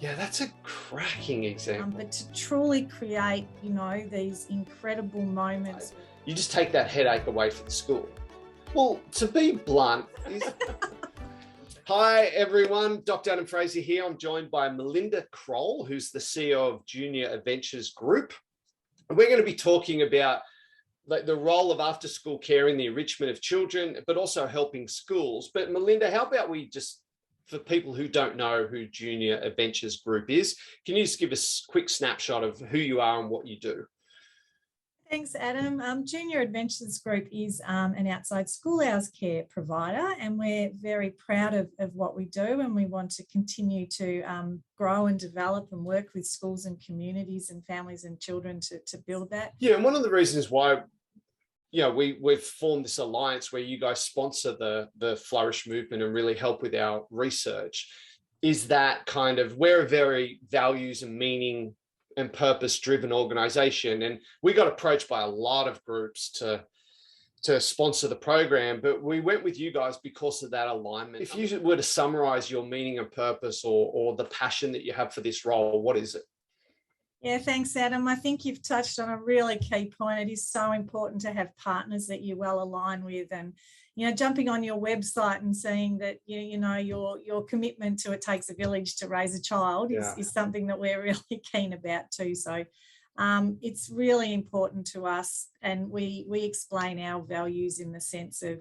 Yeah, that's a cracking example. But to truly create, these incredible moments. You just take that headache away from the school. Well, to be blunt, Hi everyone, Dr. Adam Fraser here. I'm joined by Melinda Kroll, who's the CEO of 𝗟𝗓𝗢𝗡𝗥 Group. And we're going to be talking about the role of after-school care in the enrichment of children, but also helping schools. But Melinda, how about we just, for people who don't know who 𝗟𝗓𝗢𝗡𝗥 Group is, can you just give us a quick snapshot of who you are and what you do? Thanks, Adam. 𝗟𝗓𝗢𝗡𝗥 Group is an outside school hours care provider, and we're very proud of what we do, and we want to continue to grow and develop and work with schools and communities and families and children to build that. Yeah, and one of the reasons why we've formed this alliance where you guys sponsor the Flourish movement and really help with our research is that kind of, we're a very values and meaning and purpose-driven organization, and we got approached by a lot of groups to sponsor the program, but we went with you guys because of that alignment. If you were to summarize your meaning and purpose or the passion that you have for this role, what is it? Yeah, thanks, Adam. I think you've touched on a really key point. It is so important to have partners that you well align with, and jumping on your website and seeing that your commitment to it takes a village to raise a child is something that we're really keen about too. So it's really important to us, and we explain our values in the sense of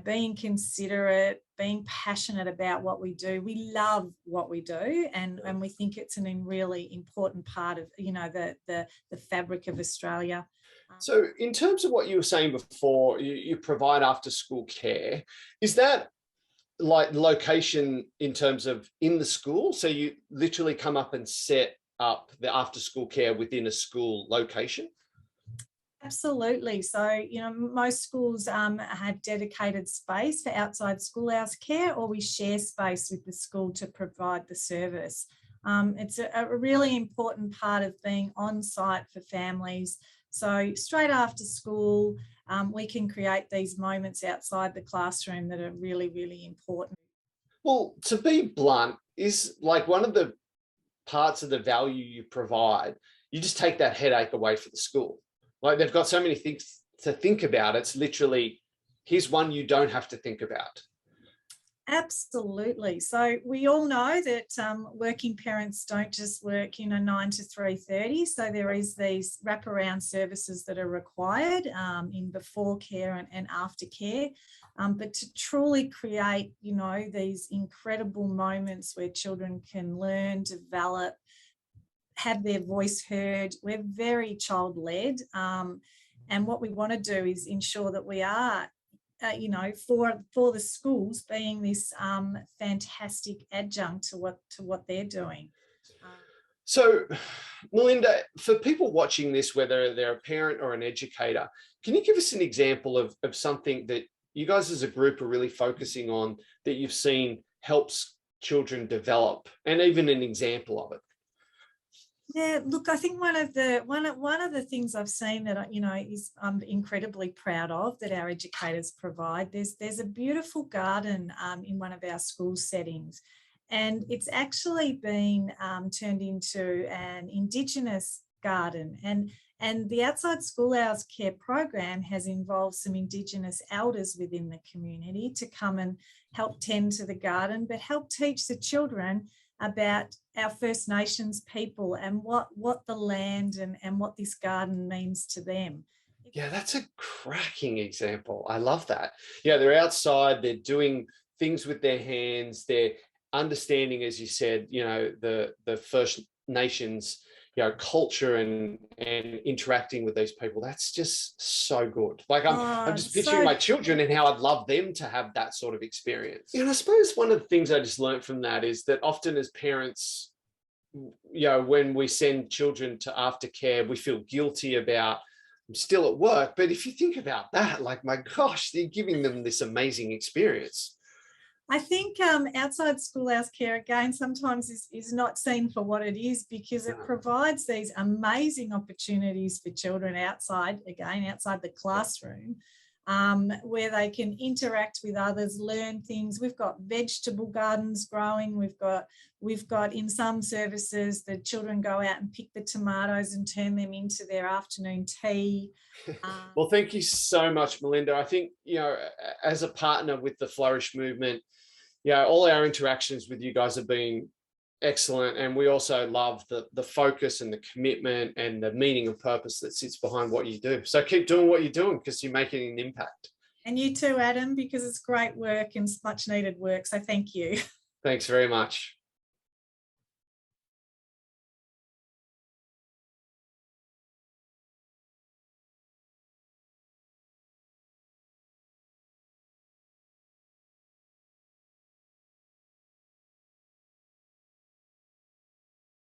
being considerate, being passionate about what we do. We love what we do, and we think it's a really important part of the fabric of Australia. So in terms of what you were saying before, you provide after school care. Is that like location in terms of in the school? So you literally come up and set up the after school care within a school location? Absolutely. So, most schools have dedicated space for outside school hours care, or we share space with the school to provide the service. It's a really important part of being on site for families. So straight after school, we can create these moments outside the classroom that are really, really important. Well, to be blunt, is like one of the parts of the value you provide, you just take that headache away for the school. Like, they've got so many things to think about. It's literally, here's one you don't have to think about. Absolutely. So we all know that working parents don't just work 9 to 3:30. So there is these wraparound services that are required in before care and after care. But to truly create these incredible moments where children can learn, develop, have their voice heard, we're very child-led, and what we want to do is ensure that we are for the schools being this fantastic adjunct to what they're doing. So, Melinda, for people watching this, whether they're a parent or an educator, can you give us an example of something that you guys as a group are really focusing on that you've seen helps children develop, and even an example of it? Yeah, look, I think one of the things I've seen that I'm incredibly proud of that our educators provide. There's a beautiful garden in one of our school settings, and it's actually been turned into an Indigenous garden, and the outside school hours care program has involved some Indigenous elders within the community to come and help tend to the garden, but help teach the children about our First Nations people and what the land and what this garden means to them. Yeah, that's a cracking example. I love that. Yeah, they're outside, they're doing things with their hands, they're understanding, as you said, the First Nations, culture and interacting with these people. That's just so good. Like, I'm just picturing my children and how I'd love them to have that sort of experience. I suppose one of the things I just learned from that is that often as parents, when we send children to aftercare, we feel guilty about, I'm still at work. But if you think about that, like, my gosh, they're giving them this amazing experience. I think outside school hours care, again, sometimes is not seen for what it is, because it provides these amazing opportunities for children outside the classroom, where they can interact with others, learn things. We've got vegetable gardens growing. We've got in some services, the children go out and pick the tomatoes and turn them into their afternoon tea. Well, thank you so much, Melinda. I think, you know, as a partner with the Flourish movement, yeah, all our interactions with you guys have been excellent. And we also love the focus and the commitment and the meaning and purpose that sits behind what you do. So keep doing what you're doing, because you're making an impact. And you too, Adam, because it's great work and it's much needed work. So thank you. Thanks very much.